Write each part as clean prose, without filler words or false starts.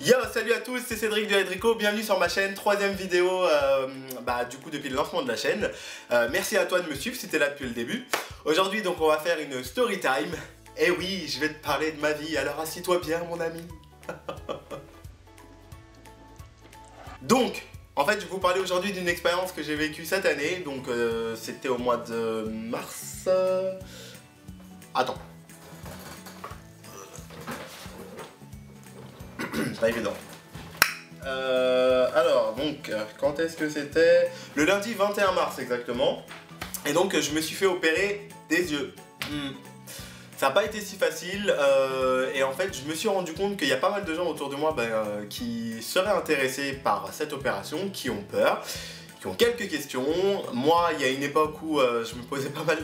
Yo, salut à tous, c'est Cédric de Edrico, bienvenue sur ma chaîne, troisième vidéo du coup depuis le lancement de la chaîne. Merci à toi de me suivre si t'es là depuis le début. Aujourd'hui donc on va faire une story time. Et oui, je vais te parler de ma vie, alors assis-toi bien mon ami. Donc, en fait je vais vous parler aujourd'hui d'une expérience que j'ai vécue cette année. Donc c'était au mois de mars... Attends. Pas évident. Alors, donc, quand est-ce que c'était? Le lundi 21 mars exactement. Et donc, je me suis fait opérer des yeux. Ça n'a pas été si facile. Et en fait, je me suis rendu compte qu'il y a pas mal de gens autour de moi qui seraient intéressés par cette opération, qui ont peur, qui ont quelques questions. Moi, il y a une époque où je me posais pas mal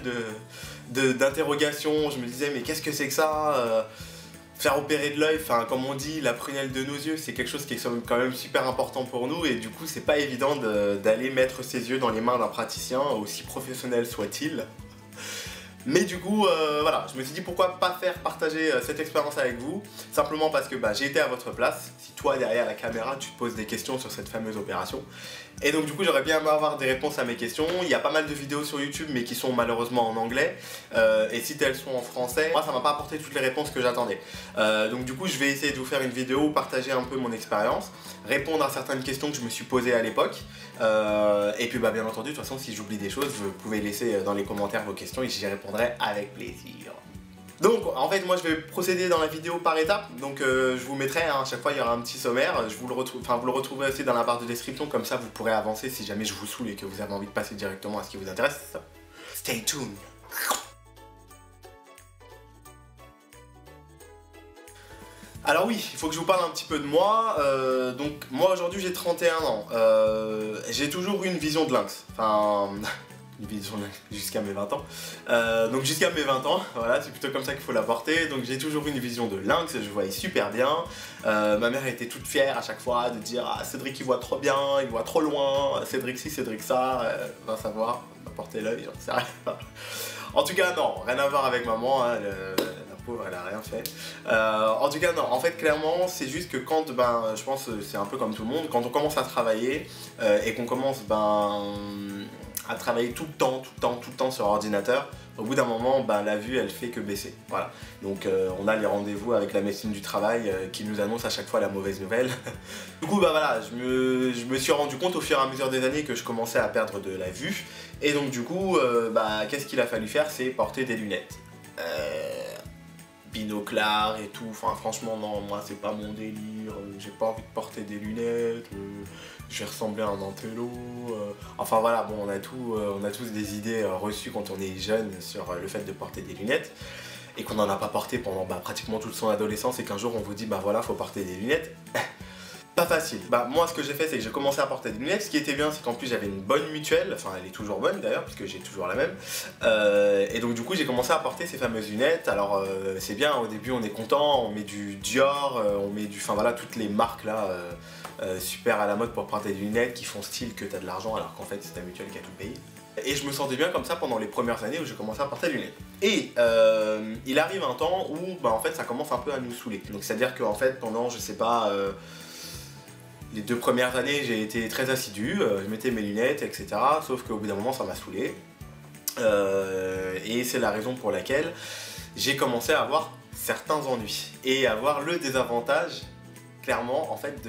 d'interrogations. Je me disais, mais qu'est-ce que c'est que ça faire opérer de l'œil, enfin comme on dit, la prunelle de nos yeux, c'est quelque chose qui est quand même super important pour nous et du coup c'est pas évident d'aller mettre ses yeux dans les mains d'un praticien, aussi professionnel soit-il. Mais du coup, voilà, je me suis dit pourquoi pas faire partager cette expérience avec vous, simplement parce que j'ai été à votre place, si toi derrière la caméra tu te poses des questions sur cette fameuse opération. Et donc du coup j'aurais bien aimé avoir des réponses à mes questions. Il y a pas mal de vidéos sur YouTube mais qui sont malheureusement en anglais. Et si elles sont en français, moi ça m'a pas apporté toutes les réponses que j'attendais. Donc du coup je vais essayer de vous faire une vidéo, partager un peu mon expérience, répondre à certaines questions que je me suis posées à l'époque. Et puis bien entendu, de toute façon si j'oublie des choses, vous pouvez laisser dans les commentaires vos questions et j'y répondrai avec plaisir. Donc en fait moi je vais procéder dans la vidéo par étapes, donc je vous mettrai, à chaque fois il y aura un petit sommaire, vous le retrouverez aussi dans la barre de description, comme ça vous pourrez avancer si jamais je vous saoule et que vous avez envie de passer directement à ce qui vous intéresse. Stay tuned. Alors oui, il faut que je vous parle un petit peu de moi. Donc moi aujourd'hui j'ai 31 ans, j'ai toujours eu une vision de lynx, une vision jusqu'à mes 20 ans. Donc jusqu'à mes 20 ans, voilà, c'est plutôt comme ça qu'il faut l'aborder. Donc j'ai toujours eu une vision de lynx, je voyais super bien. Ma mère était toute fière à chaque fois de dire « Ah, Cédric il voit trop bien, il voit trop loin, Cédric ci, Cédric ça, va savoir, va porter l'œil, j'en sais rien. » En tout cas non, rien à voir avec maman, hein, la pauvre elle a rien fait. En tout cas non, en fait clairement c'est juste que quand, je pense c'est un peu comme tout le monde, quand on commence à travailler et qu'on commence à travailler tout le temps sur ordinateur, au bout d'un moment, la vue, elle fait que baisser. Voilà. Donc on a les rendez-vous avec la médecine du travail qui nous annonce à chaque fois la mauvaise nouvelle. Du coup, voilà, je me suis rendu compte au fur et à mesure des années que je commençais à perdre de la vue. Et donc du coup, qu'est-ce qu'il a fallu faire? C'est porter des lunettes. Binoclard et tout, franchement non, moi c'est pas mon délire, j'ai pas envie de porter des lunettes, je vais ressembler à un intello, enfin voilà, bon on a tous des idées reçues quand on est jeune sur le fait de porter des lunettes et qu'on n'en a pas porté pendant pratiquement toute son adolescence et qu'un jour on vous dit voilà faut porter des lunettes. Pas facile. Moi ce que j'ai fait c'est que j'ai commencé à porter des lunettes. Ce qui était bien c'est qu'en plus j'avais une bonne mutuelle, enfin elle est toujours bonne d'ailleurs puisque j'ai toujours la même. Et donc du coup j'ai commencé à porter ces fameuses lunettes. Alors c'est bien, au début on est content, on met du Dior, on met du... voilà toutes les marques là super à la mode pour porter des lunettes qui font style que t'as de l'argent alors qu'en fait c'est ta mutuelle qui a tout payé. Et je me sentais bien comme ça pendant les premières années où j'ai commencé à porter des lunettes. Et il arrive un temps où en fait ça commence un peu à nous saouler. Donc c'est à dire qu'en fait pendant je sais pas... les 2 premières années, j'ai été très assidu, je mettais mes lunettes, etc. Sauf qu'au bout d'un moment, ça m'a saoulé. Et c'est la raison pour laquelle j'ai commencé à avoir certains ennuis. Et avoir le désavantage, clairement, en fait,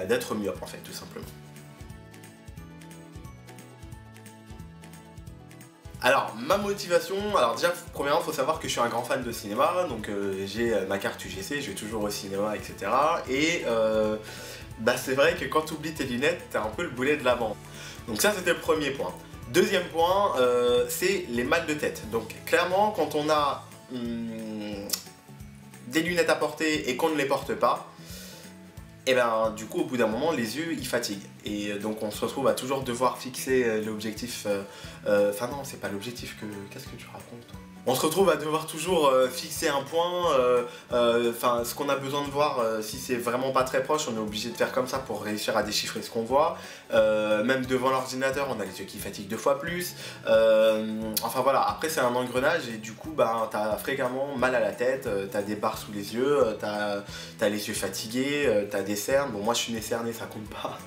d'être myope, en fait, tout simplement. Alors, ma motivation, alors déjà, premièrement, il faut savoir que je suis un grand fan de cinéma, donc j'ai ma carte UGC, je vais toujours au cinéma, etc. Et c'est vrai que quand tu oublies tes lunettes, t'as un peu le boulet de la bande. Donc ça, c'était le premier point. Deuxième point, c'est les mal de tête. Donc clairement, quand on a des lunettes à porter et qu'on ne les porte pas, et du coup au bout d'un moment les yeux ils fatiguent et donc on se retrouve à toujours devoir fixer l'objectif, non c'est pas l'objectif que... Qu'est-ce que tu racontes? On se retrouve à devoir toujours fixer un point, enfin ce qu'on a besoin de voir, si c'est vraiment pas très proche, on est obligé de faire comme ça pour réussir à déchiffrer ce qu'on voit. Même devant l'ordinateur, on a les yeux qui fatiguent 2 fois plus. Enfin voilà, après c'est un engrenage et du coup bah, t'as fréquemment mal à la tête, t'as des barres sous les yeux, t'as les yeux fatigués, t'as des cernes. Bon moi je suis né cerné, ça compte pas.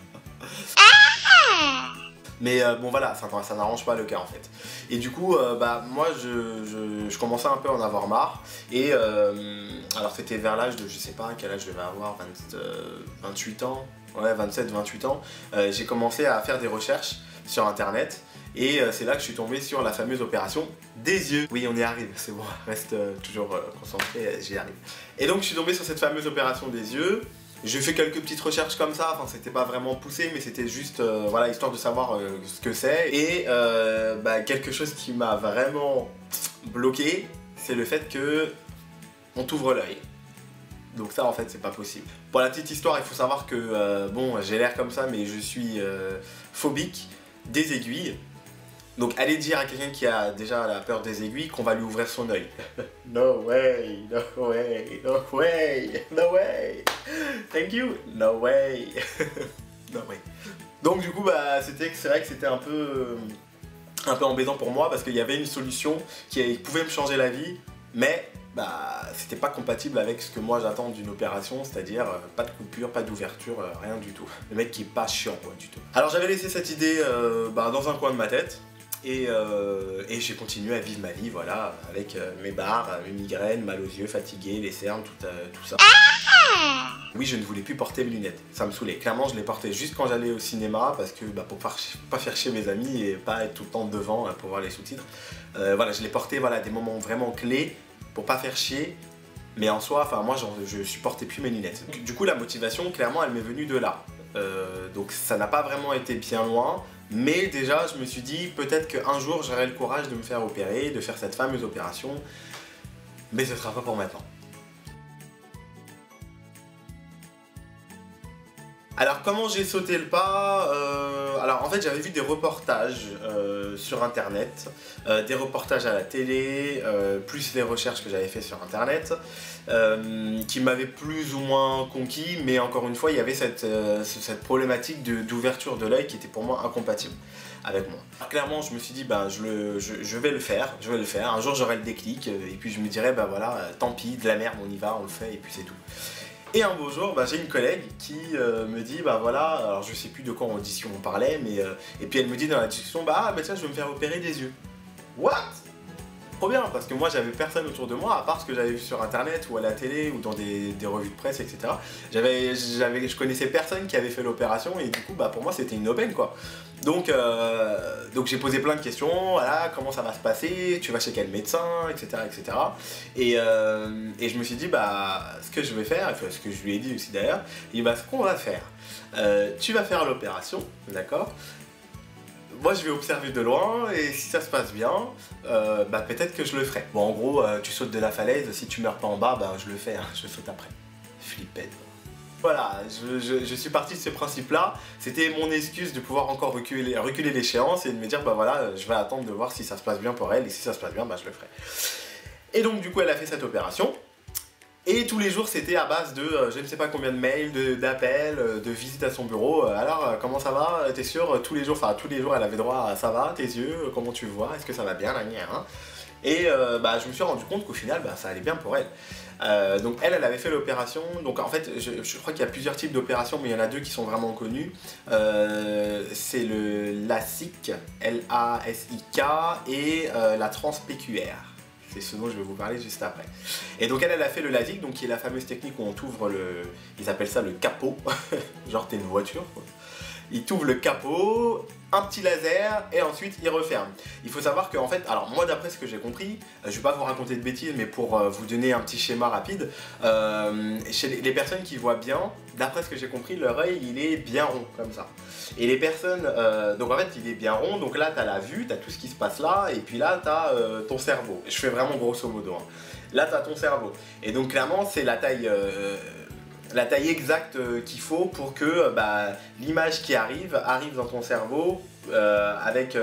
Mais bon voilà, ça n'arrange pas le cas en fait. Et du coup, bah moi je commençais un peu à en avoir marre. Et alors c'était vers l'âge de, je sais pas quel âge je devais avoir, 28 ans, ouais 27-28 ans. J'ai commencé à faire des recherches sur internet. Et c'est là que je suis tombé sur la fameuse opération des yeux. Oui, on y arrive, c'est bon, reste toujours concentré, j'y arrive. Et donc je suis tombé sur cette fameuse opération des yeux. J'ai fait quelques petites recherches comme ça, enfin c'était pas vraiment poussé mais c'était juste voilà, histoire de savoir ce que c'est. Et bah, quelque chose qui m'a vraiment bloqué, c'est le fait que on t'ouvre l'œil. Donc ça en fait c'est pas possible. Pour la petite histoire, il faut savoir que bon, j'ai l'air comme ça mais je suis phobique des aiguilles. Donc allez dire à quelqu'un qui a déjà la peur des aiguilles qu'on va lui ouvrir son œil. No way, no way, no way, no way. Thank you, no way. No way. Donc du coup bah c'est vrai que c'était un peu embêtant pour moi parce qu'il y avait une solution qui pouvait me changer la vie, mais bah c'était pas compatible avec ce que moi j'attends d'une opération, c'est-à-dire pas de coupure, pas d'ouverture, rien du tout. Le mec qui est pas chiant quoi du tout. Alors j'avais laissé cette idée dans un coin de ma tête. Et j'ai continué à vivre ma vie, voilà, avec mes barres, mes migraines, mal aux yeux, fatigué, les cernes, tout ça. Oui, je ne voulais plus porter mes lunettes, ça me saoulait. Clairement, je les portais juste quand j'allais au cinéma, parce que bah, pour pas faire chier mes amis et pas être tout le temps devant pour voir les sous-titres. Voilà, je les portais voilà, à des moments vraiment clés, pour pas faire chier. Mais en soi, enfin moi, je supportais plus mes lunettes. Du coup, la motivation, clairement, elle m'est venue de là. Donc ça n'a pas vraiment été bien loin. Mais déjà, je me suis dit, peut-être qu'un jour, j'aurai le courage de me faire opérer, de faire cette fameuse opération. Mais ce sera pas pour maintenant. Alors, comment j'ai sauté le pas alors, en fait, j'avais vu des reportages sur Internet, des reportages à la télé, plus les recherches que j'avais fait sur Internet, qui m'avaient plus ou moins conquis, mais encore une fois, il y avait cette problématique d'ouverture de l'œil qui était pour moi incompatible avec moi. Alors, clairement, je me suis dit, bah, je vais le faire, un jour j'aurai le déclic, et puis je me dirai, bah voilà, tant pis, de la merde, on y va, on le fait, et puis c'est tout. Et un beau jour, bah, j'ai une collègue qui me dit, bah voilà, alors je sais plus de quoi en audition on parlait, mais et puis elle me dit dans la discussion, bah tiens, je vais me faire opérer des yeux. What? Trop bien, parce que moi j'avais personne autour de moi, à part ce que j'avais vu sur internet ou à la télé ou dans des revues de presse, etc. Je connaissais personne qui avait fait l'opération et du coup, bah pour moi c'était une aubaine quoi. Donc j'ai posé plein de questions, voilà, comment ça va se passer, tu vas chez quel médecin, etc. etc. Et je me suis dit, bah, ce que je vais faire, enfin, ce que je lui ai dit aussi d'ailleurs, et bah, ce qu'on va faire, tu vas faire l'opération, d'accord? Moi je vais observer de loin et si ça se passe bien, bah, peut-être que je le ferai. Bon en gros, tu sautes de la falaise, si tu meurs pas en bas, bah, je le fais, hein, je saute après. Flippette. Voilà, je suis parti de ce principe-là. C'était mon excuse de pouvoir encore reculer l'échéance et de me dire, bah voilà, je vais attendre de voir si ça se passe bien pour elle et si ça se passe bien, bah je le ferai. Et donc du coup, elle a fait cette opération. Et tous les jours, c'était à base de je ne sais pas combien de mails, d'appels, de visites à son bureau. Alors, comment ça va? T'es sûr? Tous les jours, elle avait droit à ça va, tes yeux, comment tu vois? Est-ce que ça va bien? Hein. Et bah, je me suis rendu compte qu'au final, bah, ça allait bien pour elle. Donc elle avait fait l'opération. Donc en fait, je crois qu'il y a plusieurs types d'opérations, mais il y en a deux qui sont vraiment connus. C'est le LASIK, L-A-S-I-K, et la transpéculaire. C'est ce dont je vais vous parler juste après. Et donc elle a fait le LASIK, donc qui est la fameuse technique où on t'ouvre ils appellent ça le capot, genre t'es une voiture quoi. Il t'ouvre le capot, un petit laser et ensuite il referme. Il faut savoir qu'en fait, alors moi d'après ce que j'ai compris, je vais pas vous raconter de bêtises mais pour vous donner un petit schéma rapide, chez les personnes qui voient bien, d'après ce que j'ai compris, leur œil il est bien rond comme ça. Et les personnes, donc en fait il est bien rond, donc là t'as la vue, t'as tout ce qui se passe là et puis là t'as ton cerveau. Je fais vraiment grosso modo. Hein. Là t'as ton cerveau. Et donc clairement c'est la taille exacte qu'il faut pour que bah, l'image qui arrive dans ton cerveau avec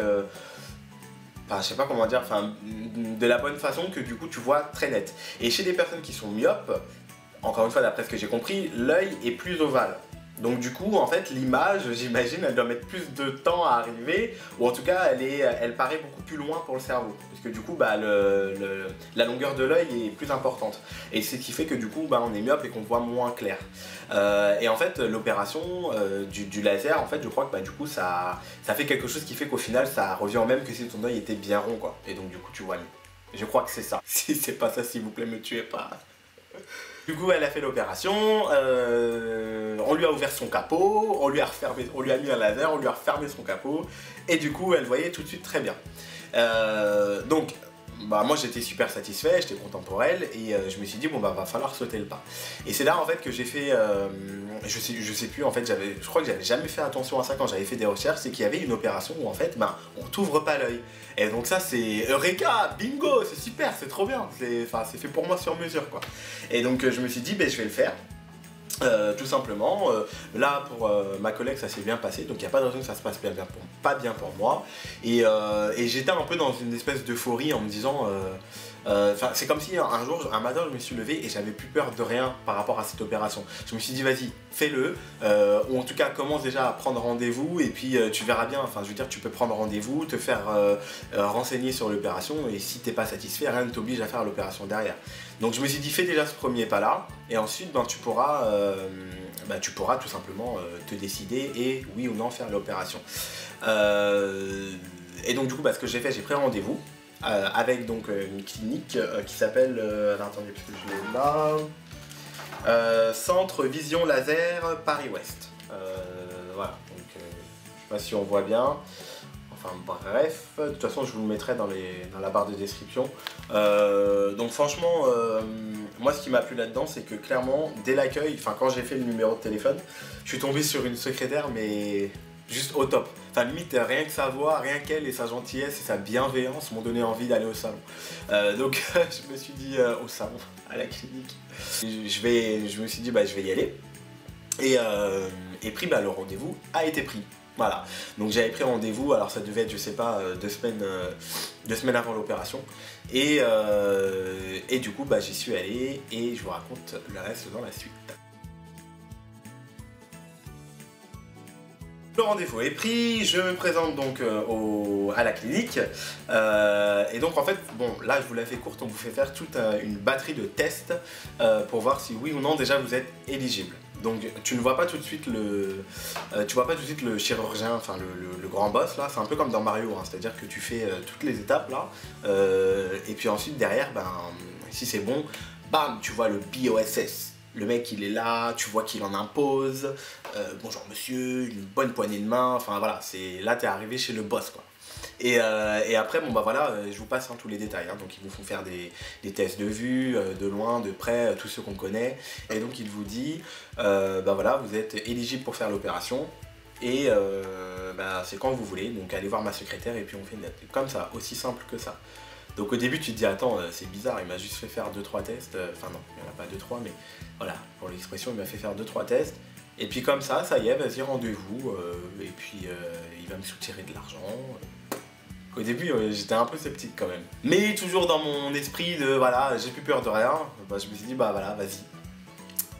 enfin je sais pas comment dire, enfin de la bonne façon que du coup tu vois très net. Et chez des personnes qui sont myopes, encore une fois d'après ce que j'ai compris, l'œil est plus ovale. Donc du coup en fait l'image, j'imagine, elle doit mettre plus de temps à arriver, ou en tout cas elle paraît beaucoup plus loin pour le cerveau. Parce que du coup bah, la longueur de l'œil est plus importante. Et c'est ce qui fait que du coup bah, on est myope et qu'on voit moins clair. Et en fait l'opération du laser, en fait je crois que bah, du coup ça fait quelque chose qui fait qu'au final ça revient au même que si ton œil était bien rond quoi. Et donc du coup tu vois mieux. Je crois que c'est ça. Si c'est pas ça, s'il vous plaît, me tuez pas. Du coup, elle a fait l'opération, on lui a ouvert son capot, on lui a mis un laser, on lui a refermé son capot, et du coup, elle voyait tout de suite très bien. Donc, bah, moi j'étais super satisfait, j'étais content pour elle, et je me suis dit, bon bah va falloir sauter le pas. Et c'est là en fait que j'ai fait, je sais plus, en fait, je crois que j'avais jamais fait attention à ça quand j'avais fait des recherches, c'est qu'il y avait une opération où en fait, ben, on t'ouvre pas l'œil. Et donc ça c'est Eureka, bingo, c'est super, c'est trop bien, c'est fait pour moi sur mesure quoi. Et donc je me suis dit, ben, je vais le faire. Tout simplement, là pour ma collègue ça s'est bien passé, donc il n'y a pas de raison que ça se passe pas bien pour moi. Et j'étais un peu dans une espèce d'euphorie en me disant, c'est comme si un jour, un matin je me suis levé et j'avais plus peur de rien par rapport à cette opération. Je me suis dit vas-y, fais-le, ou en tout cas commence déjà à prendre rendez-vous et puis tu verras bien, enfin je veux dire tu peux prendre rendez-vous, te faire renseigner sur l'opération et si t'es pas satisfait, rien ne t'oblige à faire l'opération derrière. Donc je me suis dit fais déjà ce premier pas là et ensuite ben, tu pourras tout simplement te décider et oui ou non faire l'opération. Et donc du coup bah, ce que j'ai fait, j'ai pris rendez-vous avec donc une clinique qui s'appelle, attendez parce que je l'ai là, Centre Vision Laser Paris-Ouest. Voilà, donc je sais pas si on voit bien. Enfin bref, de toute façon je vous le mettrai dans la barre de description. Donc franchement, moi ce qui m'a plu là-dedans, c'est que clairement, dès l'accueil, enfin quand j'ai fait le numéro de téléphone, je suis tombé sur une secrétaire mais juste au top. Enfin limite, rien que sa voix, rien qu'elle et sa gentillesse et sa bienveillance m'ont donné envie d'aller au salon. Donc je me suis dit au salon, à la clinique, je me suis dit bah je vais y aller. Et puis bah, le rendez-vous a été pris. Voilà, donc j'avais pris rendez-vous, alors ça devait être, je sais pas, 2 semaines avant l'opération. Et du coup, bah, j'y suis allé et je vous raconte le reste dans la suite. Le rendez-vous est pris, je me présente donc à la clinique. Et donc en fait, bon, là je vous la fais courte, on vous fait faire toute une batterie de tests pour voir si oui ou non déjà vous êtes éligible. Donc tu ne vois pas tout de suite le chirurgien, enfin le grand boss là, c'est un peu comme dans Mario, hein, c'est-à-dire que tu fais toutes les étapes là, et puis ensuite derrière, ben, si c'est bon, bam, tu vois le BOSS. Le mec il est là, tu vois qu'il en impose, bonjour monsieur, une bonne poignée de main, enfin voilà, là t'es arrivé chez le boss quoi. Et après, bon bah voilà, je vous passe hein, tous les détails, hein. Donc ils vous font faire des tests de vue, de loin, de près, tous ceux qu'on connaît. Et donc il vous dit, bah voilà, vous êtes éligible pour faire l'opération. Et bah, c'est quand vous voulez, donc allez voir ma secrétaire et puis on fait comme ça, aussi simple que ça. Donc au début tu te dis attends c'est bizarre, il m'a juste fait faire 2-3 tests, enfin non, il n'y en a pas 2-3 mais voilà, pour l'expression il m'a fait faire 2-3 tests. Et puis comme ça y est, vas-y rendez-vous, et puis il va me soutirer de l'argent. Au début j'étais un peu sceptique quand même. Mais toujours dans mon esprit de voilà, j'ai plus peur de rien, bah, je me suis dit bah voilà, vas-y.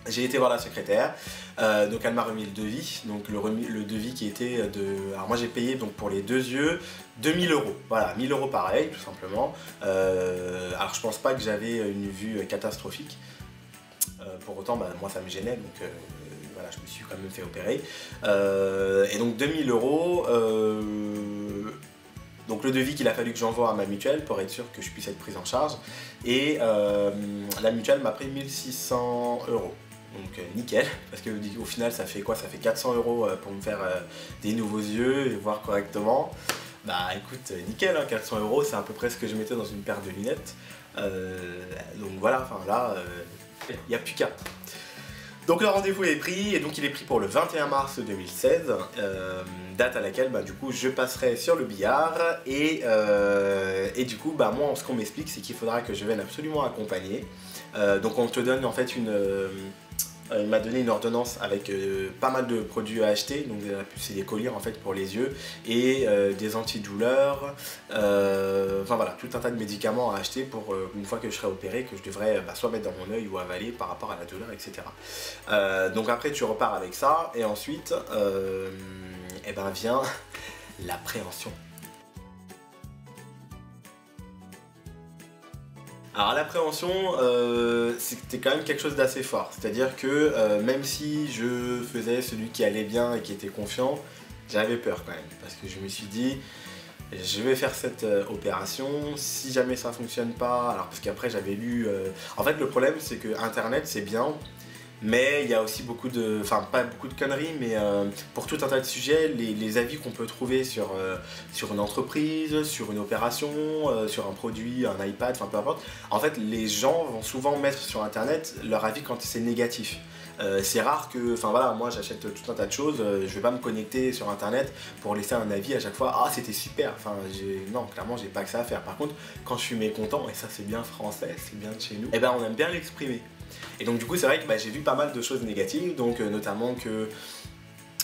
J'ai été voir la secrétaire, donc elle m'a remis le devis, donc le devis qui était de... Alors moi j'ai payé donc pour les 2 yeux 2000 €, voilà, 1000 € pareil tout simplement. Alors je pense pas que j'avais une vue catastrophique, pour autant bah, moi ça me gênait, donc voilà, je me suis quand même fait opérer. Et donc 2000 €, donc le devis qu'il a fallu que j'envoie à ma mutuelle pour être sûr que je puisse être prise en charge. Et la mutuelle m'a pris 1600 €. Donc nickel, parce que au final ça fait quoi? Ça fait 400 € pour me faire des nouveaux yeux et voir correctement. Bah écoute, nickel, hein, 400 € c'est à peu près ce que je mettais dans une paire de lunettes. Donc voilà, enfin là, il n'y a plus qu'à. Donc le rendez-vous est pris, et donc il est pris pour le 21 mars 2016, date à laquelle bah, du coup je passerai sur le billard, et du coup bah, moi ce qu'on m'explique c'est qu'il faudra que je vienne absolument accompagner. Donc on te donne en fait Il m'a donné une ordonnance avec pas mal de produits à acheter, donc c'est des collyres en fait pour les yeux et des antidouleurs, enfin voilà, tout un tas de médicaments à acheter pour une fois que je serai opéré, que je devrais soit mettre dans mon œil ou avaler par rapport à la douleur, etc. Donc après tu repars avec ça et ensuite et ben vient l'appréhension. Alors l'appréhension, c'était quand même quelque chose d'assez fort, c'est-à-dire que même si je faisais celui qui allait bien et qui était confiant, j'avais peur quand même, parce que je me suis dit, je vais faire cette opération, si jamais ça fonctionne pas, alors parce qu'après j'avais lu, en fait le problème c'est que internet c'est bien, mais il y a aussi beaucoup de, enfin pas beaucoup de conneries, mais pour tout un tas de sujets, les avis qu'on peut trouver sur une entreprise, sur une opération, sur un produit, un iPad, enfin peu importe, en fait les gens vont souvent mettre sur internet leur avis quand c'est négatif. C'est rare que, enfin voilà, moi j'achète tout un tas de choses, je vais pas me connecter sur internet pour laisser un avis à chaque fois, ah c'était super, enfin non, clairement j'ai pas que ça à faire. Par contre, quand je suis mécontent, et ça c'est bien français, c'est bien de chez nous, et ben on aime bien l'exprimer. Et donc du coup c'est vrai que j'ai vu pas mal de choses négatives, donc notamment que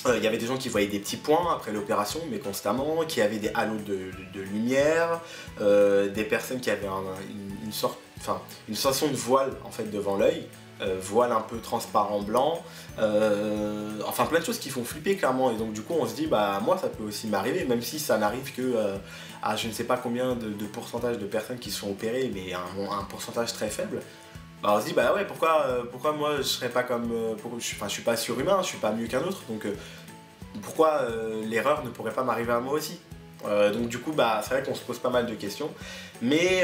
il y avait des gens qui voyaient des petits points après l'opération, mais constamment, qui avaient des halos de lumière, des personnes qui avaient une sensation de voile en fait devant l'œil, voile un peu transparent blanc, enfin plein de choses qui font flipper clairement, et donc du coup on se dit bah moi ça peut aussi m'arriver, même si ça n'arrive que à je ne sais pas combien de pourcentage de personnes qui se sont opérées, mais un pourcentage très faible. Bah on se dit bah ouais pourquoi moi je serais pas comme je suis pas surhumain, je suis pas mieux qu'un autre, donc pourquoi l'erreur ne pourrait pas m'arriver à moi aussi. Donc du coup bah c'est vrai qu'on se pose pas mal de questions, mais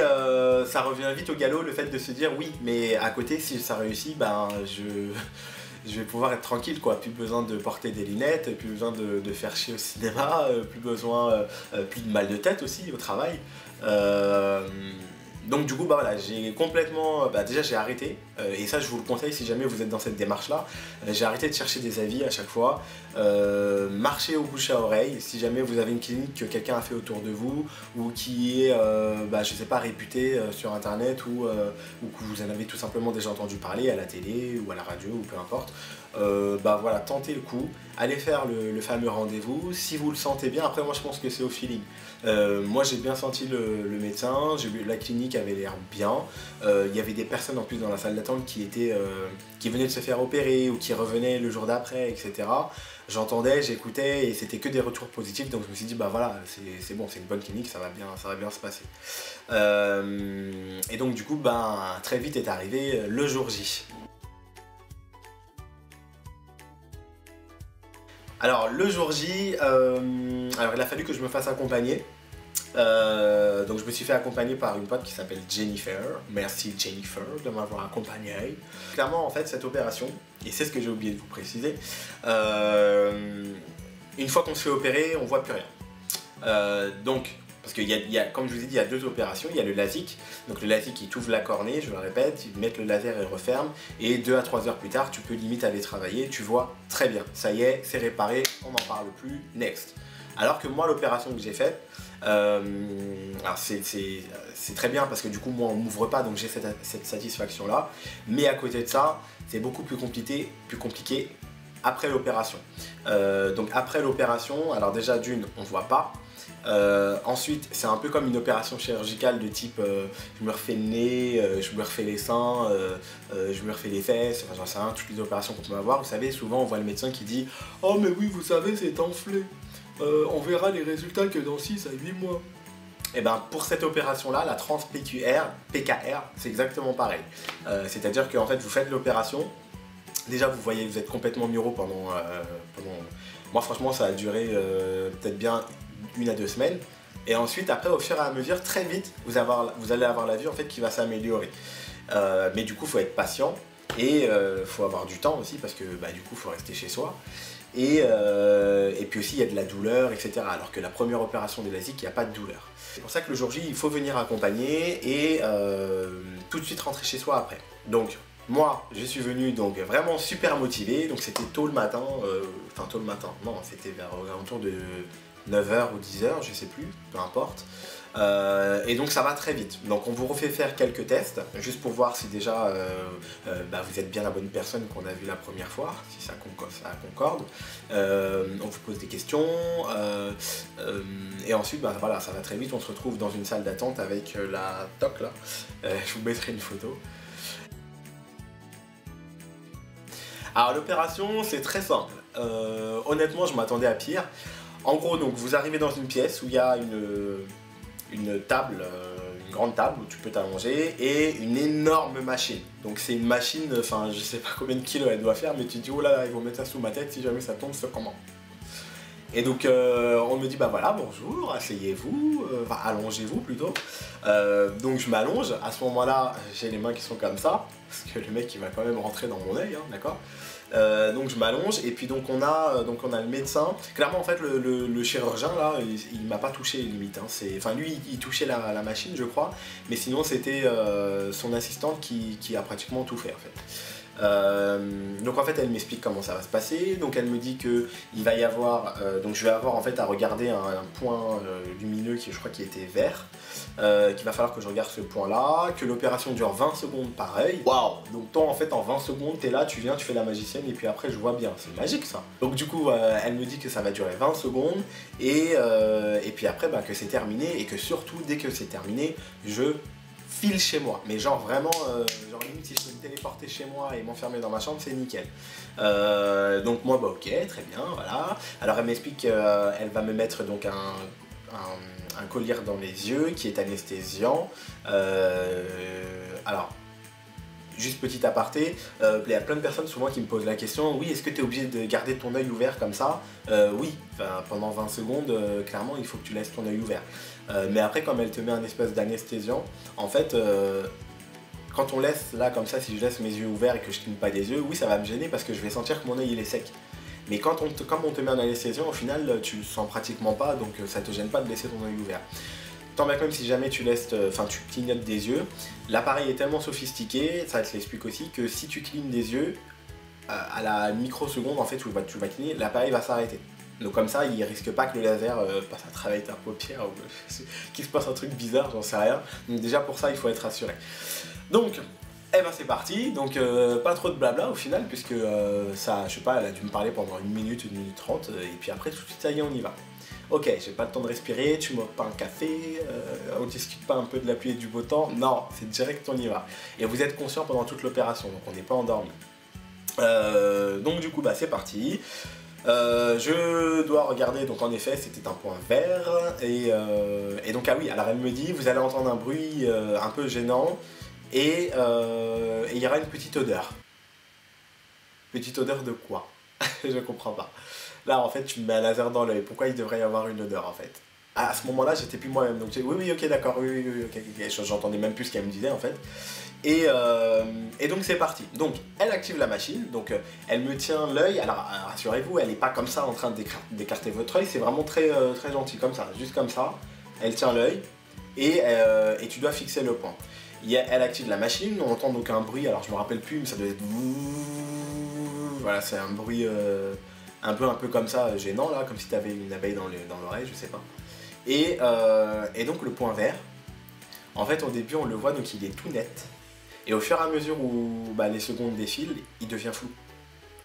ça revient vite au galop le fait de se dire oui mais à côté si ça réussit ben je vais pouvoir être tranquille quoi, plus besoin de porter des lunettes, plus besoin de faire chier au cinéma, plus de mal de tête aussi au travail. Donc du coup bah voilà, j'ai complètement, déjà j'ai arrêté, et ça je vous le conseille si jamais vous êtes dans cette démarche là, j'ai arrêté de chercher des avis à chaque fois, marchez au bouche à oreille, si jamais vous avez une clinique que quelqu'un a fait autour de vous, ou qui est, je sais pas, réputée sur internet, ou que vous en avez tout simplement déjà entendu parler à la télé, ou à la radio, ou peu importe, voilà, tentez le coup, allez faire le fameux rendez-vous, si vous le sentez bien, après moi je pense que c'est au feeling. Moi j'ai bien senti le médecin, la clinique avait l'air bien, il y avait des personnes en plus dans la salle d'attente qui venaient de se faire opérer ou qui revenaient le jour d'après, etc. J'entendais, j'écoutais et c'était que des retours positifs, donc je me suis dit bah voilà, c'est bon, c'est une bonne clinique, ça va bien se passer. Et donc du coup très vite est arrivé le jour J. Alors le jour J, alors il a fallu que je me fasse accompagner. Donc je me suis fait accompagner par une pote qui s'appelle Jennifer. Merci Jennifer de m'avoir accompagné. Clairement en fait cette opération, et c'est ce que j'ai oublié de vous préciser, une fois qu'on se fait opérer, on voit plus rien. Parce qu'il comme je vous ai dit, il y a deux opérations, il y a le LASIK, donc le LASIK il t'ouvre la cornée, je le répète, ils mettent le laser et referment, et 2 à 3 heures plus tard, tu peux limite aller travailler, tu vois très bien, ça y est, c'est réparé, on n'en parle plus, next. Alors que moi, l'opération que j'ai faite, alors c'est très bien parce que du coup moi on m'ouvre pas, donc j'ai cette satisfaction là, mais à côté de ça, c'est beaucoup plus compliqué après l'opération. Donc après l'opération, alors déjà d'une, on voit pas. Ensuite, c'est un peu comme une opération chirurgicale de type je me refais le nez, je me refais les seins, je me refais les fesses, enfin j'en sais rien, toutes les opérations qu'on peut avoir. Vous savez, souvent on voit le médecin qui dit « Oh mais oui, vous savez, c'est enflé, on verra les résultats que dans 6 à 8 mois. » Et ben pour cette opération-là, la trans-PKR, c'est exactement pareil. C'est-à-dire qu'en fait, vous faites l'opération, déjà vous voyez, vous êtes complètement miro pendant... Moi franchement, ça a duré peut-être bien 1 à 2 semaines, et ensuite après au fur et à mesure très vite vous allez avoir la vue en fait qui va s'améliorer, mais du coup faut être patient et faut avoir du temps aussi parce que du coup faut rester chez soi, et puis aussi il y a de la douleur, etc., alors que la première opération des LASIK il n'y a pas de douleur. C'est pour ça que le jour J il faut venir accompagner et tout de suite rentrer chez soi après. Donc moi je suis venu donc vraiment super motivé, donc c'était tôt le matin, enfin tôt le matin, non c'était vers autour de 9h ou 10h, je sais plus, peu importe. Et donc ça va très vite. Donc on vous refait faire quelques tests, juste pour voir si déjà vous êtes bien la bonne personne qu'on a vue la première fois, si ça concorde. On vous pose des questions, et ensuite voilà, ça va très vite. On se retrouve dans une salle d'attente avec la toc là. Je vous mettrai une photo. Alors l'opération c'est très simple. Honnêtement je m'attendais à pire. En gros donc vous arrivez dans une pièce où il y a une table, une grande table où tu peux t'allonger et une énorme machine. Donc c'est une machine, enfin je sais pas combien de kilos elle doit faire, mais tu te dis oh là ils vont mettre ça sous ma tête, si jamais ça tombe, c'est comment? Et donc on me dit bah voilà bonjour, asseyez-vous, allongez-vous plutôt. Donc je m'allonge, à ce moment-là j'ai les mains qui sont comme ça, parce que le mec il va quand même rentrer dans mon œil, hein, d'accord. Donc je m'allonge et puis donc on a le médecin. Clairement en fait le chirurgien là il m'a pas touché limite, hein. Enfin lui il touchait la machine je crois, mais sinon c'était son assistante qui a pratiquement tout fait en fait. Donc en fait elle m'explique comment ça va se passer, donc elle me dit que il va y avoir, donc je vais avoir en fait à regarder un point lumineux qui je crois qui était vert, qu'il va falloir que je regarde ce point là, que l'opération dure 20 secondes pareil. Waouh! Donc toi en fait en 20 secondes t'es là, tu viens, tu fais la magicienne et puis après je vois bien, c'est magique ça. Donc du coup elle me dit que ça va durer 20 secondes et puis après que c'est terminé et que surtout dès que c'est terminé je file chez moi, mais genre vraiment, genre limite si je peux me téléporter chez moi et m'enfermer dans ma chambre, c'est nickel. Donc moi ok, très bien, voilà. Alors elle m'explique qu'elle va me mettre donc un collier dans les yeux qui est anesthésiant. Alors, juste petit aparté, il y a plein de personnes souvent qui me posent la question, oui, est-ce que tu es obligé de garder ton œil ouvert comme ça? Oui, pendant 20 secondes, clairement, il faut que tu laisses ton œil ouvert. Mais après, comme elle te met un espèce d'anesthésiant, en fait, quand on laisse là comme ça, si je laisse mes yeux ouverts et que je cligne pas des yeux, oui, ça va me gêner parce que je vais sentir que mon œil il est sec. Mais comme on te met un anesthésiant, au final, tu le sens pratiquement pas, donc ça te gêne pas de laisser ton œil ouvert. Tant bien que même si jamais tu tu clignotes des yeux, l'appareil est tellement sophistiqué, ça te l'explique aussi, que si tu clignes des yeux, à la microseconde en fait où tu vas cligner, l'appareil va s'arrêter. Donc comme ça, il risque pas que le laser passe à travers ta paupière ou qu'il se passe un truc bizarre, j'en sais rien. Donc déjà pour ça, il faut être rassuré. Donc, eh ben c'est parti, donc pas trop de blabla au final, puisque ça, je sais pas, elle a dû me parler pendant 1 minute 30, et puis après tout de suite, ça y est, on y va. Ok, j'ai pas le temps de respirer, tu m'offres pas un café, on discute pas un peu de la pluie et du beau temps, non, c'est direct, on y va. Et vous êtes conscient pendant toute l'opération, donc on n'est pas endormi. Donc du coup, c'est parti. Je dois regarder, donc en effet c'était un point vert, et donc ah oui, alors elle me dit, vous allez entendre un bruit un peu gênant, et il y aura une petite odeur. Petite odeur de quoi? Je comprends pas. Là en fait tu me mets un laser dans l'œil, pourquoi il devrait y avoir une odeur en fait? À ce moment là j'étais plus moi-même, donc j'ai oui ok d'accord, oui ok, j'entendais même plus ce qu'elle me disait en fait. Et donc c'est parti. Donc elle active la machine, donc elle me tient l'œil. Alors rassurez-vous, elle n'est pas comme ça en train d'écarter votre œil, c'est vraiment très, très gentil comme ça, juste comme ça. Elle tient l'œil et tu dois fixer le point. Elle active la machine, on entend donc un bruit, alors je me rappelle plus, mais ça doit être... Voilà, c'est un bruit un peu comme ça, gênant là, comme si tu avais une abeille dans l'oreille, je sais pas. Et donc le point vert, en fait au début on le voit, donc il est tout net. Et au fur et à mesure où les secondes défilent, il devient flou.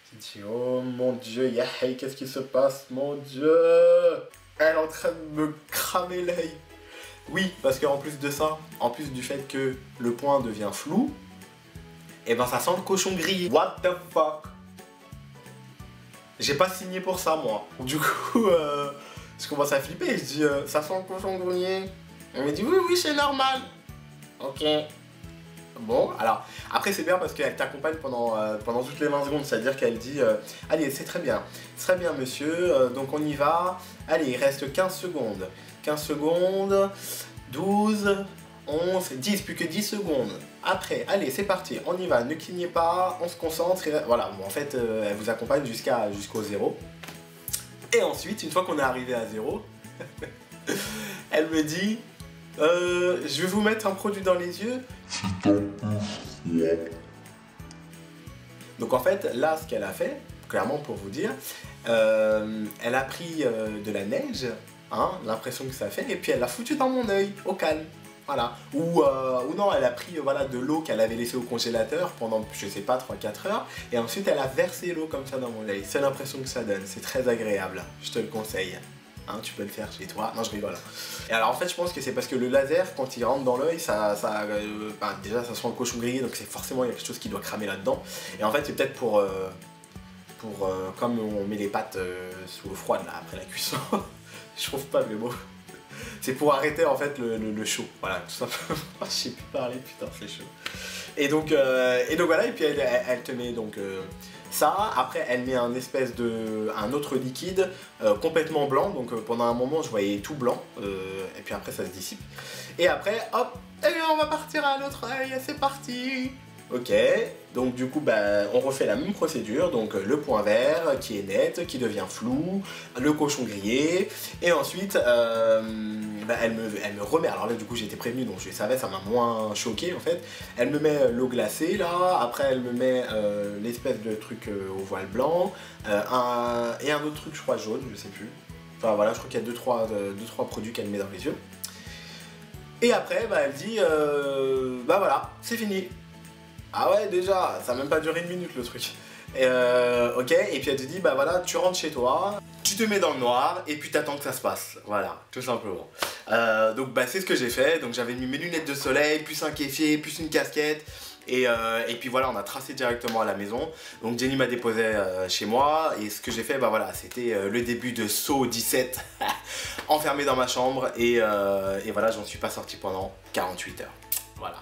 Tu te dis, oh mon dieu, hey, qu'est-ce qui se passe, mon dieu? Elle est en train de me cramer l'œil. Oui, parce qu'en plus de ça, en plus du fait que le point devient flou, et ça sent le cochon grillé. What the fuck? J'ai pas signé pour ça, moi. Du coup, je commence à flipper. Je dis, ça sent le cochon grillé. Elle me dit, oui, c'est normal. Ok. Bon, alors, après c'est bien parce qu'elle t'accompagne pendant toutes les 20 secondes, c'est-à-dire qu'elle dit allez, c'est très bien monsieur, donc on y va, allez, il reste 15 secondes, 15 secondes, 12, 11, 10, plus que 10 secondes, après, allez, c'est parti, on y va, ne clignez pas, on se concentre, voilà, bon, en fait, elle vous accompagne jusqu'au 0, et ensuite, une fois qu'on est arrivé à 0, elle me dit je vais vous mettre un produit dans les yeux. Donc en fait, là, ce qu'elle a fait, clairement pour vous dire, elle a pris de la neige hein, l'impression que ça fait, et puis elle l'a foutu dans mon œil, au calme. Voilà. Ou non, elle a pris voilà, de l'eau qu'elle avait laissée au congélateur pendant, je sais pas, 3-4 heures, et ensuite elle a versé l'eau comme ça dans mon œil. C'est l'impression que ça donne, c'est très agréable, je te le conseille. Hein, tu peux le faire chez toi. Non, je rigole. Et alors en fait, je pense que c'est parce que le laser, quand il rentre dans l'œil, déjà ça sent le cochon grillé, donc c'est forcément il y a quelque chose qui doit cramer là-dedans. Et en fait, c'est peut-être pour comme on met les pâtes sous l'eau froide là, après la cuisson. Je trouve pas le mot. C'est pour arrêter en fait le chaud. Voilà, tout simplement. Je sais plus parler, putain, c'est chaud. Et donc voilà, et puis elle te met donc ça. Après, elle met un autre liquide complètement blanc. Donc pendant un moment, je voyais tout blanc. Et puis après, ça se dissipe. Et après, hop, et on va partir à l'autre œil. C'est parti. Ok, donc du coup on refait la même procédure, donc le point vert qui est net, qui devient flou, le cochon grillé, et ensuite elle me remet, alors là du coup j'ai été prévenu donc je savais, ça m'a moins choqué en fait, elle me met l'eau glacée là, après elle me met l'espèce de truc au voile blanc, et un autre truc je crois jaune, je sais plus, enfin voilà, je crois qu'il y a 2-3 produits qu'elle met dans les yeux, et après elle dit voilà, c'est fini. Ah ouais, déjà, ça n'a même pas duré 1 minute le truc. Ok, et puis elle te dit, bah voilà, tu rentres chez toi, tu te mets dans le noir, et puis t'attends que ça se passe. Voilà, tout simplement. Donc c'est ce que j'ai fait, donc j'avais mis mes lunettes de soleil, plus un kéfier, plus une casquette, et puis voilà, on a tracé directement à la maison. Donc Jenny m'a déposé chez moi, et ce que j'ai fait, voilà, c'était le début de Saw 17, enfermé dans ma chambre, et voilà, j'en suis pas sorti pendant 48 heures. Voilà.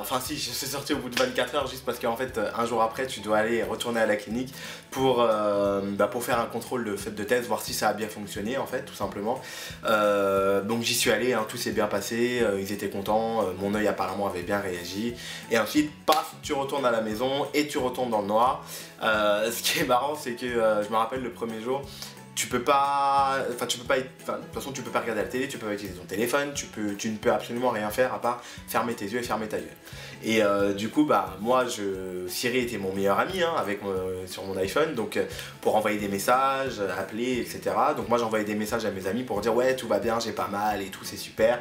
Enfin si, je suis sorti au bout de 24 heures juste parce qu'en fait un jour après tu dois aller retourner à la clinique pour faire un contrôle de test, voir si ça a bien fonctionné en fait tout simplement. Donc j'y suis allé, hein, tout s'est bien passé, ils étaient contents, mon œil apparemment avait bien réagi. Et ensuite paf, tu retournes à la maison et tu retournes dans le noir. Ce qui est marrant c'est que je me rappelle le premier jour, tu peux pas, de toute façon tu peux pas regarder la télé, tu peux pas utiliser ton téléphone, tu ne peux absolument rien faire à part fermer tes yeux et fermer ta gueule. Et du coup moi Siri était mon meilleur ami hein, sur mon iPhone, donc pour envoyer des messages, appeler, etc. Donc moi j'envoyais des messages à mes amis pour dire ouais tout va bien, j'ai pas mal et tout, c'est super.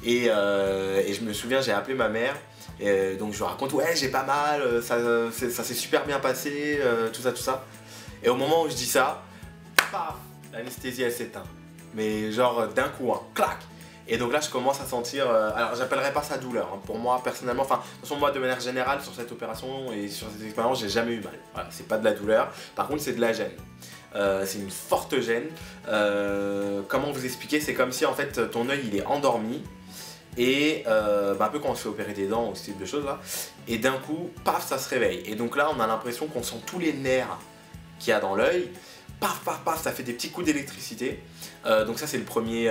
Et je me souviens, j'ai appelé ma mère. Donc je lui raconte ouais j'ai pas mal, ça s'est super bien passé, tout ça. Et au moment où je dis ça, paf, l'anesthésie elle s'éteint. Mais genre d'un coup, hein, clac. Et donc là je commence à sentir, alors j'appellerais pas ça douleur, hein. Pour moi personnellement, enfin de toute façon moi de manière générale sur cette opération et sur cette expérience j'ai jamais eu mal. Voilà, c'est pas de la douleur, par contre c'est de la gêne. C'est une forte gêne. Comment vous expliquer, c'est comme si en fait ton œil il est endormi. Et un peu quand on se fait opérer des dents ou ce type de choses là. Et d'un coup, paf, ça se réveille. Et donc là on a l'impression qu'on sent tous les nerfs qu'il y a dans l'œil. Paf, paf, paf, ça fait des petits coups d'électricité. Donc ça c'est le premier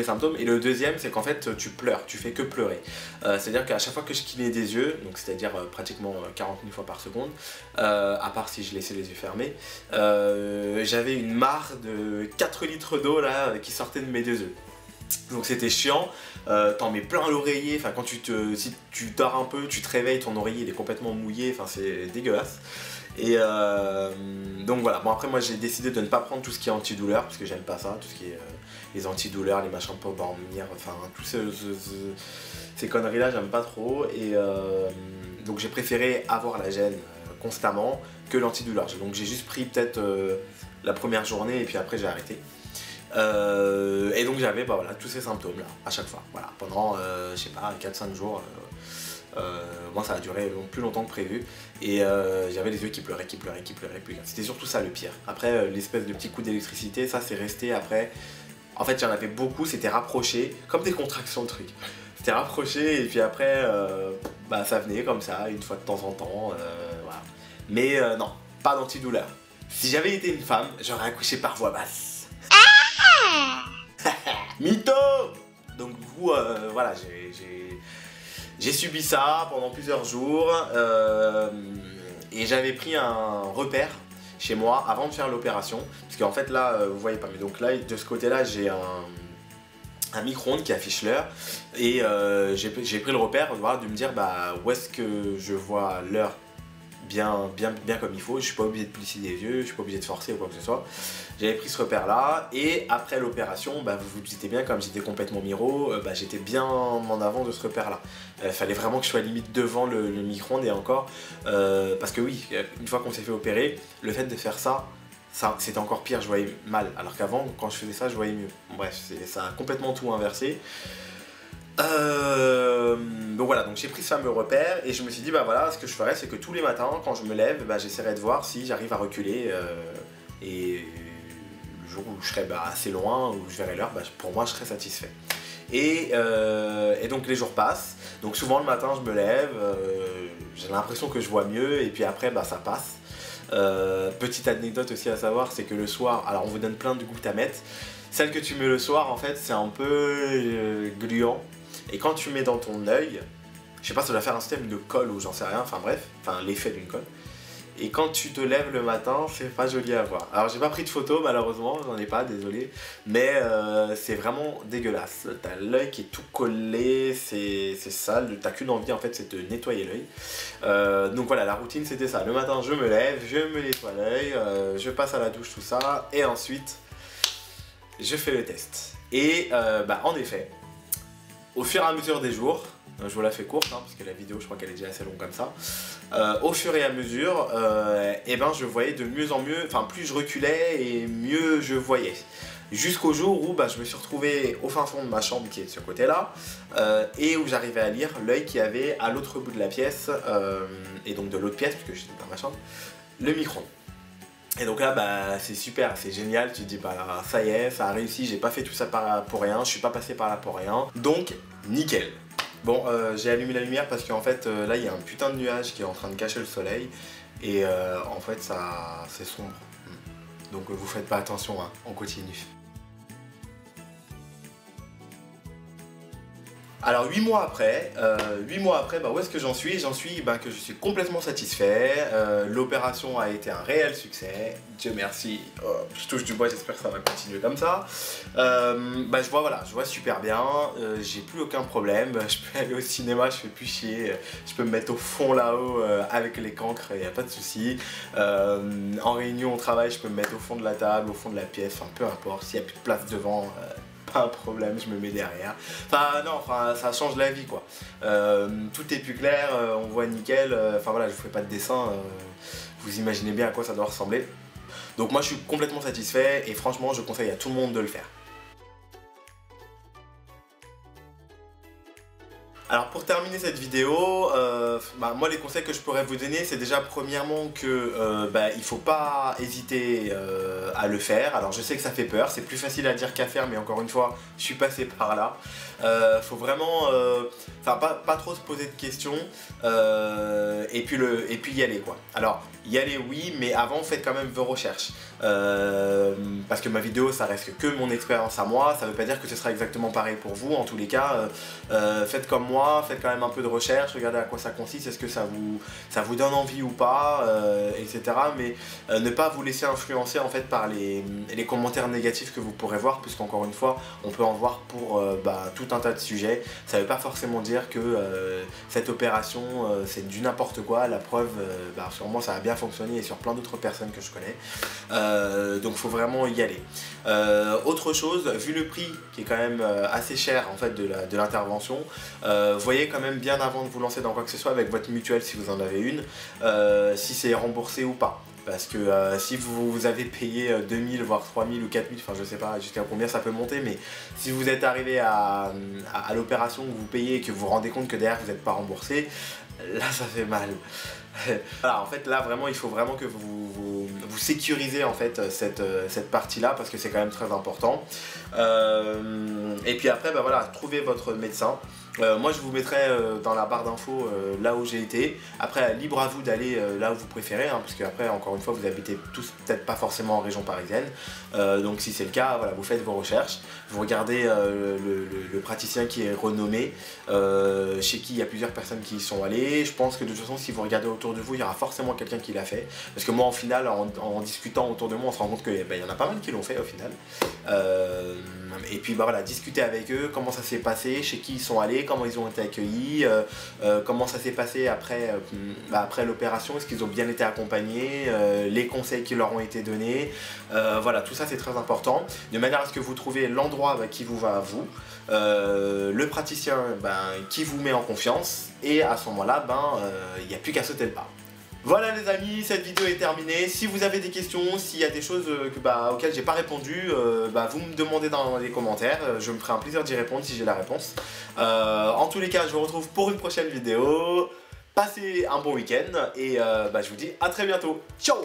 symptôme. Et le deuxième c'est qu'en fait tu pleures, tu fais que pleurer. C'est-à-dire qu'à chaque fois que je clignais des yeux, donc c'est-à-dire pratiquement 40 000 fois par seconde, à part si je laissais les yeux fermés, j'avais une mare de 4 litres d'eau là qui sortait de mes deux yeux. Donc c'était chiant, t'en mets plein l'oreiller, enfin quand si tu dors un peu, tu te réveilles, ton oreiller il est complètement mouillé, enfin c'est dégueulasse. Et donc voilà, bon après moi j'ai décidé de ne pas prendre tout ce qui est antidouleur, parce que j'aime pas ça, tout ce qui est les antidouleurs, les machins pour dormir, enfin tous ces conneries là j'aime pas trop. Et donc j'ai préféré avoir la gêne constamment que l'antidouleur. Donc j'ai juste pris peut-être la première journée et puis après j'ai arrêté. Et donc j'avais voilà, tous ces symptômes là à chaque fois, voilà, pendant je sais pas 4-5 jours. Moi ça a duré plus longtemps que prévu et j'avais les yeux qui pleuraient. C'était surtout ça le pire. Après l'espèce de petit coup d'électricité, ça c'est resté après. En fait j'en avais beaucoup, c'était rapproché, comme des contractions le truc. C'était rapproché et puis après ça venait comme ça, une fois de temps en temps, voilà. Mais non, pas d'antidouleur. Si j'avais été une femme, j'aurais accouché par voie basse. Mytho. Donc du coup voilà, j'ai subi ça pendant plusieurs jours et j'avais pris un repère chez moi avant de faire l'opération, parce qu'en fait là vous voyez pas, mais donc là de ce côté là j'ai un micro-ondes qui affiche l'heure et j'ai pris le repère, voilà, de me dire où est-ce que je vois l'heure bien comme il faut. Je suis pas obligé de plisser des yeux, je suis pas obligé de forcer ou quoi que ce soit. J'avais pris ce repère là et après l'opération, bah, vous vous dites bien, comme j'étais complètement miro, bah, j'étais bien en avant de ce repère là. Fallait vraiment que je sois limite devant le micro-ondes et encore, parce que oui, une fois qu'on s'est fait opérer, le fait de faire ça c'était encore pire, je voyais mal, alors qu'avant quand je faisais ça je voyais mieux. Bref, ça a complètement tout inversé. Donc voilà, donc j'ai pris ce fameux repère et je me suis dit bah voilà, ce que je ferais c'est que tous les matins quand je me lève, bah, j'essaierai de voir si j'arrive à reculer et le jour où je serai assez loin, où je verrai l'heure, bah, pour moi je serai satisfait. Et donc les jours passent, donc souvent le matin je me lève, j'ai l'impression que je vois mieux et puis après bah, ça passe. Petite anecdote aussi à savoir, c'est que le soir, alors on vous donne plein de gouttes-à-mettre, celle que tu mets le soir en fait c'est un peu gluant. Et quand tu mets dans ton œil, je sais pas, ça doit faire un système de colle ou j'en sais rien, enfin bref, l'effet d'une colle. Et quand tu te lèves le matin, c'est pas joli à voir. Alors j'ai pas pris de photo malheureusement, j'en ai pas, désolé. Mais c'est vraiment dégueulasse. T'as l'œil qui est tout collé, c'est sale, t'as qu'une envie en fait, c'est de nettoyer l'œil. Donc voilà, la routine c'était ça. Le matin je me lève, je me nettoie l'œil, je passe à la douche, tout ça. Et ensuite, je fais le test. Et en effet, au fur et à mesure des jours, je vous la fais courte parce que la vidéo je crois qu'elle est déjà assez longue comme ça. Au fur et à mesure, je voyais de mieux en mieux, enfin plus je reculais et mieux je voyais. Jusqu'au jour où je me suis retrouvé au fin fond de ma chambre qui est de ce côté là et où j'arrivais à lire l'œil qui avait à l'autre bout de la pièce et donc de l'autre pièce puisque j'étais dans ma chambre, le micro. Et donc là c'est super, c'est génial, tu te dis ça y est, ça a réussi, j'ai pas fait tout ça pour rien, je suis pas passé par là pour rien, donc nickel. Bon, j'ai allumé la lumière parce qu'en fait là il y a un putain de nuage qui est en train de cacher le soleil et en fait c'est sombre. Donc vous faites pas attention, on continue. Alors 8 mois après, où est-ce que j'en suis? J'en suis que je suis complètement satisfait, l'opération a été un réel succès, Dieu merci, je touche du bois, j'espère que ça va continuer comme ça. Je vois super bien, j'ai plus aucun problème, je peux aller au cinéma, je fais plus chier, je peux me mettre au fond là-haut avec les cancres, il n'y a pas de souci. En réunion au travail, je peux me mettre au fond de la table, au fond de la pièce, peu importe, s'il n'y a plus de place devant. Pas un problème, je me mets derrière. Ça change la vie quoi. Tout est plus clair, on voit nickel. Je vous fais pas de dessin, vous imaginez bien à quoi ça doit ressembler. Donc moi je suis complètement satisfait et franchement je conseille à tout le monde de le faire. Alors pour terminer cette vidéo, moi les conseils que je pourrais vous donner c'est déjà premièrement que il faut pas hésiter à le faire. Alors je sais que ça fait peur, c'est plus facile à dire qu'à faire mais encore une fois je suis passé par là. Faut vraiment pas trop se poser de questions et puis y aller quoi. Alors y aller oui mais avant faites quand même vos recherches parce que ma vidéo ça reste que mon expérience à moi, ça veut pas dire que ce sera exactement pareil pour vous. En tous les cas faites comme moi. Faites quand même un peu de recherche, regardez à quoi ça consiste, est-ce que ça vous donne envie ou pas, etc. Mais ne pas vous laisser influencer en fait par les commentaires négatifs que vous pourrez voir, puisqu'encore une fois, on peut en voir pour tout un tas de sujets. Ça ne veut pas forcément dire que cette opération c'est du n'importe quoi, la preuve, sur moi ça a bien fonctionné et sur plein d'autres personnes que je connais. Donc il faut vraiment y aller. Autre chose, vu le prix qui est quand même assez cher en fait de l'intervention, voyez quand même bien avant de vous lancer dans quoi que ce soit avec votre mutuelle si vous en avez une, si c'est remboursé ou pas. Parce que si vous avez payé 2000 voire 3000 ou 4000, enfin je sais pas jusqu'à combien ça peut monter, mais si vous êtes arrivé à l'opération que vous payez et que vous vous rendez compte que derrière vous n'êtes pas remboursé, là ça fait mal. Voilà, en fait là vraiment il faut vraiment que vous sécurisez en fait cette partie là parce que c'est quand même très important. Et puis après trouvez votre médecin. Moi je vous mettrai dans la barre d'infos là où j'ai été. Après libre à vous d'aller là où vous préférez parce qu'après encore une fois vous habitez tous peut-être pas forcément en région parisienne, donc si c'est le cas vous faites vos recherches, vous regardez le praticien qui est renommé, chez qui il y a plusieurs personnes qui y sont allées. Je pense que de toute façon si vous regardez autour de vous il y aura forcément quelqu'un qui l'a fait, parce que moi en final en discutant autour de moi on se rend compte qu'il y en a pas mal qui l'ont fait au final. Et puis discuter avec eux, comment ça s'est passé, chez qui ils sont allés, arrivés, comment ils ont été accueillis, comment ça s'est passé après, après l'opération, est-ce qu'ils ont bien été accompagnés, les conseils qui leur ont été donnés, voilà, tout ça c'est très important, de manière à ce que vous trouviez l'endroit qui vous va à vous, le praticien qui vous met en confiance, et à ce moment-là, il n'y a plus qu'à sauter le pas. Voilà les amis, cette vidéo est terminée. Si vous avez des questions, s'il y a des choses auxquelles j'ai pas répondu, vous me demandez dans les commentaires. Je me ferai un plaisir d'y répondre si j'ai la réponse. En tous les cas, je vous retrouve pour une prochaine vidéo. Passez un bon week-end et je vous dis à très bientôt. Ciao!